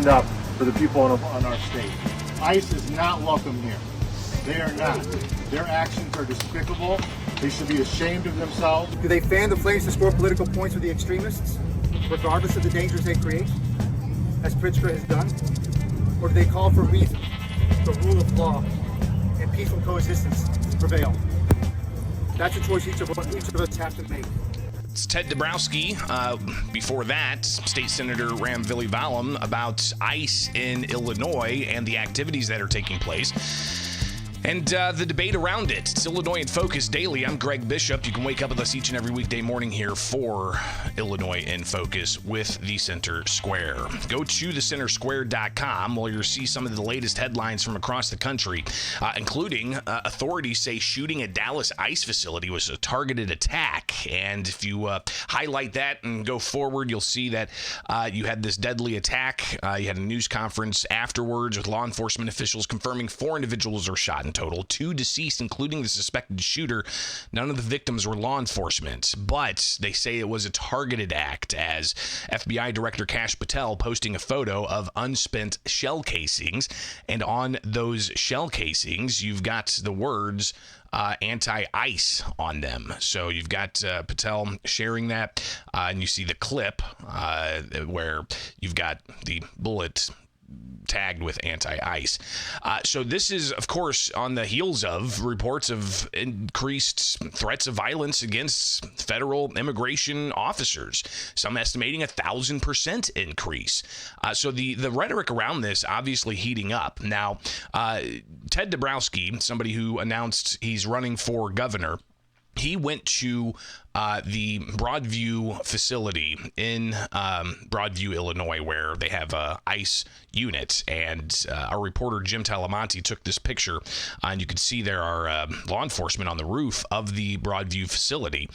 stand up for the people on our state. ICE is not welcome here. They are not. Their actions are despicable. They should be ashamed of themselves. Do they fan the flames to score political points with the extremists, regardless of the dangers they create, as Pritzker has done? Or do they call for reason, the rule of law, and peaceful coexistence to prevail? That's a choice each of us have to make. It's Ted Dabrowski. Before that, State Senator Villivalam about ICE in Illinois and the activities that are taking place. And the debate around it. It's Illinois in Focus Daily. I'm Greg Bishop. You can wake up with us each and every weekday morning here for Illinois in Focus with the Center Square. Go to thecentersquare.com where you'll see some of the latest headlines from across the country, including authorities say shooting at Dallas ICE facility was a targeted attack. And if you highlight that and go forward, you'll see that you had this deadly attack. You had a news conference afterwards with law enforcement officials confirming 4 individuals were shot in total, 2 deceased, including the suspected shooter. None of the victims were law enforcement, but they say it was a targeted act, as FBI Director Kash Patel posting a photo of unspent shell casings, and on those shell casings, you've got the words anti-ICE on them. So you've got Patel sharing that, and you see the clip where you've got the bullet tagged with anti-ICE. So this is, of course, on the heels of reports of increased threats of violence against federal immigration officers, some estimating 1,000% increase. So the rhetoric around this obviously heating up. Now, Ted Dabrowski, somebody who announced he's running for governor, he went to the Broadview facility in Broadview, Illinois, where they have a ICE unit. And our reporter, Jim Talamonte, took this picture. And you can see there are law enforcement on the roof of the Broadview facility,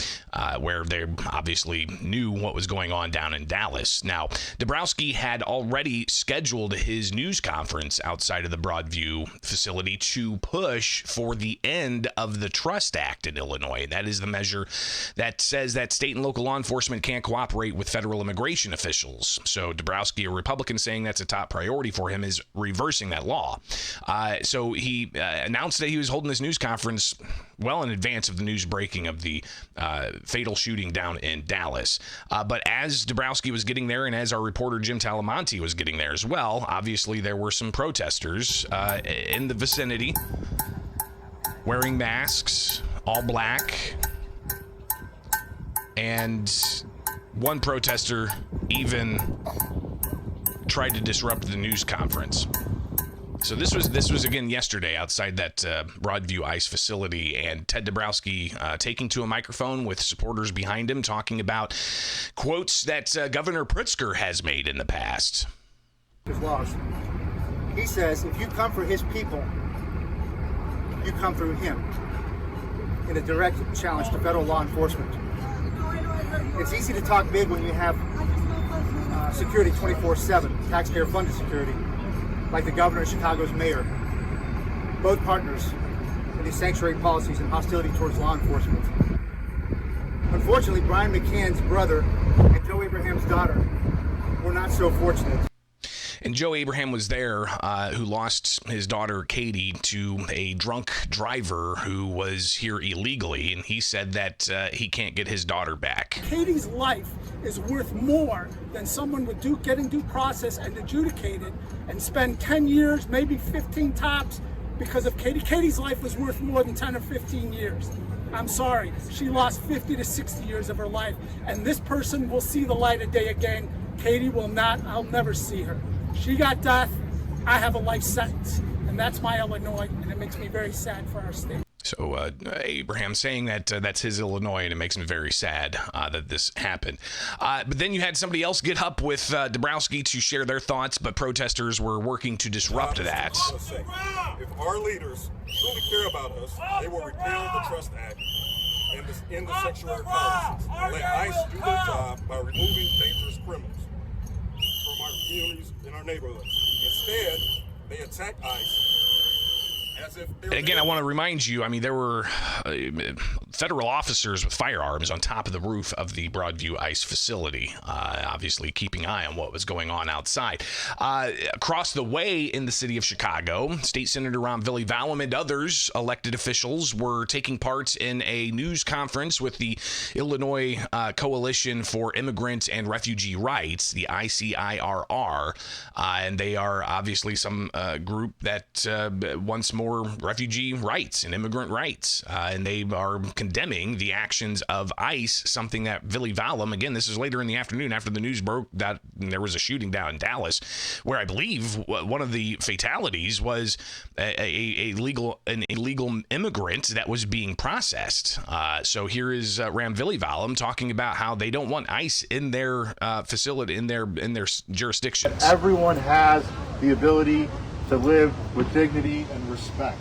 where they obviously knew what was going on down in Dallas. Now, Dabrowski had already scheduled his news conference outside of the Broadview facility to push for the end of the Trust Act in Illinois. That is the measure that says that state and local law enforcement can't cooperate with federal immigration officials. So Dabrowski, a Republican, saying that's a top priority for him, is reversing that law. So he announced that he was holding this news conference well in advance of the news breaking of the fatal shooting down in Dallas. But as Dabrowski was getting there, and as our reporter Jim Talamonte was getting there as well, obviously there were some protesters in the vicinity wearing masks, all black. And one protester even tried to disrupt the news conference. So this was again yesterday outside that Broadview ICE facility, and Ted Dabrowski taking to a microphone with supporters behind him, talking about quotes that Governor Pritzker has made in the past. His laws. He says, if you come for his people, you come through him, in a direct challenge to federal law enforcement. It's easy to talk big when you have security 24/7, taxpayer-funded security, like the governor and Chicago's mayor, both partners in these sanctuary policies and hostility towards law enforcement. Unfortunately, Brian McCann's brother and Joe Abraham's daughter were not so fortunate. And Joe Abraham was there, who lost his daughter, Katie, to a drunk driver who was here illegally. And he said that he can't get his daughter back. Katie's life is worth more than someone with getting due process and adjudicated and spend 10 years, maybe 15 tops, because of Katie. Katie's life was worth more than 10 or 15 years. I'm sorry. She lost 50 to 60 years of her life. And this person will see the light of day again. Katie will not. I'll never see her. She got death. I have a life sentence, and that's my Illinois, and it makes me very sad for our state. So Abraham saying that that's his Illinois, and it makes me very sad that this happened. But then you had somebody else get up with Dabrowski to share their thoughts, but protesters were working to disrupt that. If our leaders truly care about us, they will repeal the Trust Act and end the sanctuary policies, and let ICE do their job by removing dangerous criminals from our communities and our neighborhoods. Instead, they attack ICE as if they're... And again, I want to remind you, I mean, there were federal officers with firearms on top of the roof of the Broadview ICE facility, obviously keeping an eye on what was going on outside. Across the way in the city of Chicago, State Senator Villivalam and others elected officials were taking part in a news conference with the Illinois Coalition for Immigrant and Refugee Rights, the ICIRR, and they are obviously some group that wants more refugee rights and immigrant rights, and they are condemning the actions of ICE, something that Villivalam, again, this is later in the afternoon after the news broke that there was a shooting down in Dallas, where I believe one of the fatalities was an illegal immigrant that was being processed. So here is Villivalam talking about how they don't want ICE in their facility, in their jurisdictions. Everyone has the ability to live with dignity and respect.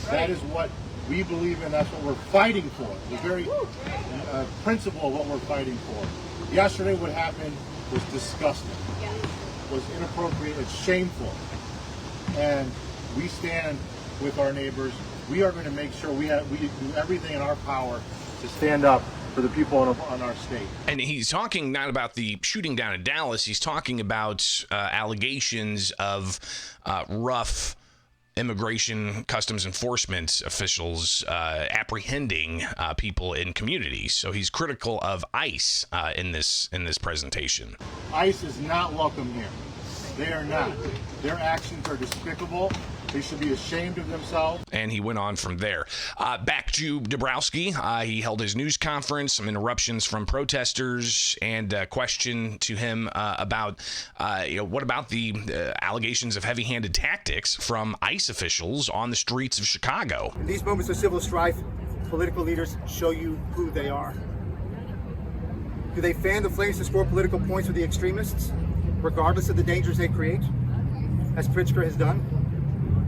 That is what we believe in. That's what we're fighting for. The very principle of what we're fighting for. Yesterday, what happened was disgusting, was inappropriate, it's shameful. And we stand with our neighbors. We are going to make sure we do everything in our power to stand up for the people on our state. And he's talking not about the shooting down in Dallas. He's talking about allegations of rough immigration customs enforcement officials apprehending people in communities. So he's critical of ICE in this presentation. ICE is not welcome here. They are not. Their actions are despicable. They should be ashamed of themselves. And he went on from there. Back to Dabrowski. He held his news conference, some interruptions from protesters, and a question to him about, what about the allegations of heavy-handed tactics from ICE officials on the streets of Chicago? In these moments of civil strife, political leaders show you who they are. Do they fan the flames to score political points with the extremists, regardless of the dangers they create, as Pritzker has done?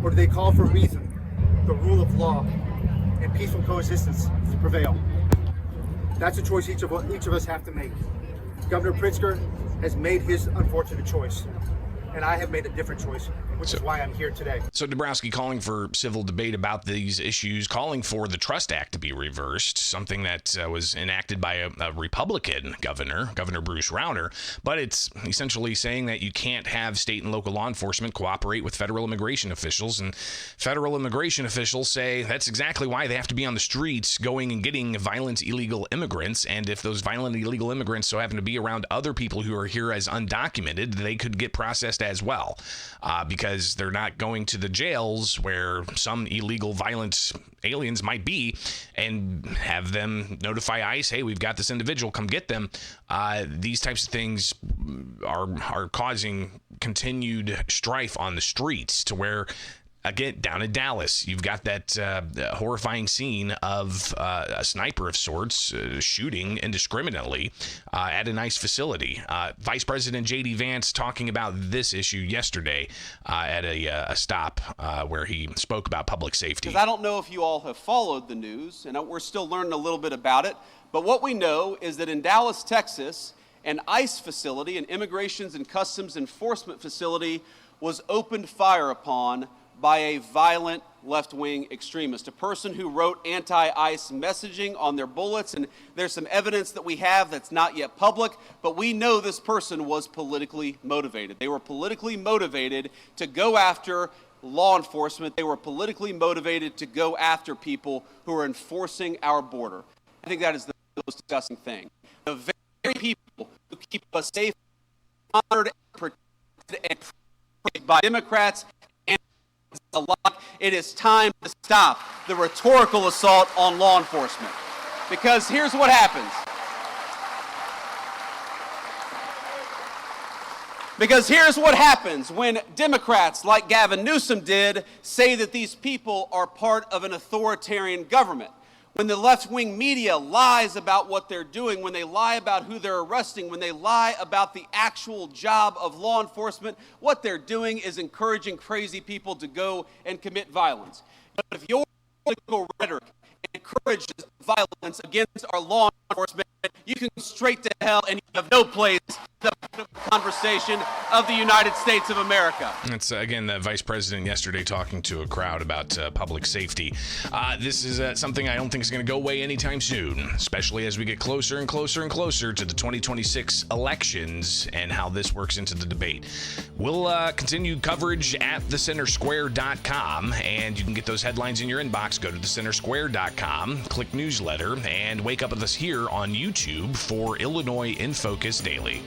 Or do they call for reason, the rule of law, and peaceful coexistence to prevail? That's a choice each of us have to make. Governor Pritzker has made his unfortunate choice, and I have made a different choice, which is why I'm here today. So Dabrowski calling for civil debate about these issues, calling for the Trust Act to be reversed, something that was enacted by a Republican governor, Governor Bruce Rauner, but it's essentially saying that you can't have state and local law enforcement cooperate with federal immigration officials, and federal immigration officials say that's exactly why they have to be on the streets going and getting violent illegal immigrants, and if those violent illegal immigrants so happen to be around other people who are here as undocumented, they could get processed as well, because they're not going to the jails where some illegal violent aliens might be and have them notify ICE, hey, we've got this individual, come get them. These types of things are causing continued strife on the streets, to where, again, down in Dallas, you've got that horrifying scene of a sniper of sorts shooting indiscriminately at a ICE facility. Vice President J.D. Vance talking about this issue yesterday at a stop where he spoke about public safety. Because I don't know if you all have followed the news, and we're still learning a little bit about it, but what we know is that in Dallas, Texas, an ICE facility, an Immigrations and Customs Enforcement facility, was opened fire upon by a violent left-wing extremist, a person who wrote anti-ICE messaging on their bullets, and there's some evidence that we have that's not yet public, but we know this person was politically motivated. They were politically motivated to go after law enforcement. They were politically motivated to go after people who are enforcing our border. I think that is the most disgusting thing. The very people who keep us safe, honored, and protected, and praised by Democrats and alike. It is time to stop the rhetorical assault on law enforcement. Because here's what happens. Because here's what happens when Democrats like Gavin Newsom did say that these people are part of an authoritarian government. When the left-wing media lies about what they're doing, when they lie about who they're arresting, when they lie about the actual job of law enforcement, what they're doing is encouraging crazy people to go and commit violence. But if your political rhetoric encourages violence against our law enforcement, you can go straight to hell and you have no place in the conversation of the United States of America. That's, again, the Vice President yesterday talking to a crowd about public safety. This is something I don't think is going to go away anytime soon, especially as we get closer and closer and closer to the 2026 elections and how this works into the debate. We'll continue coverage at thecentersquare.com, and you can get those headlines in your inbox. Go to thecentersquare.com, click newsletter, and wake up with us here on YouTube for Illinois in Focus Daily.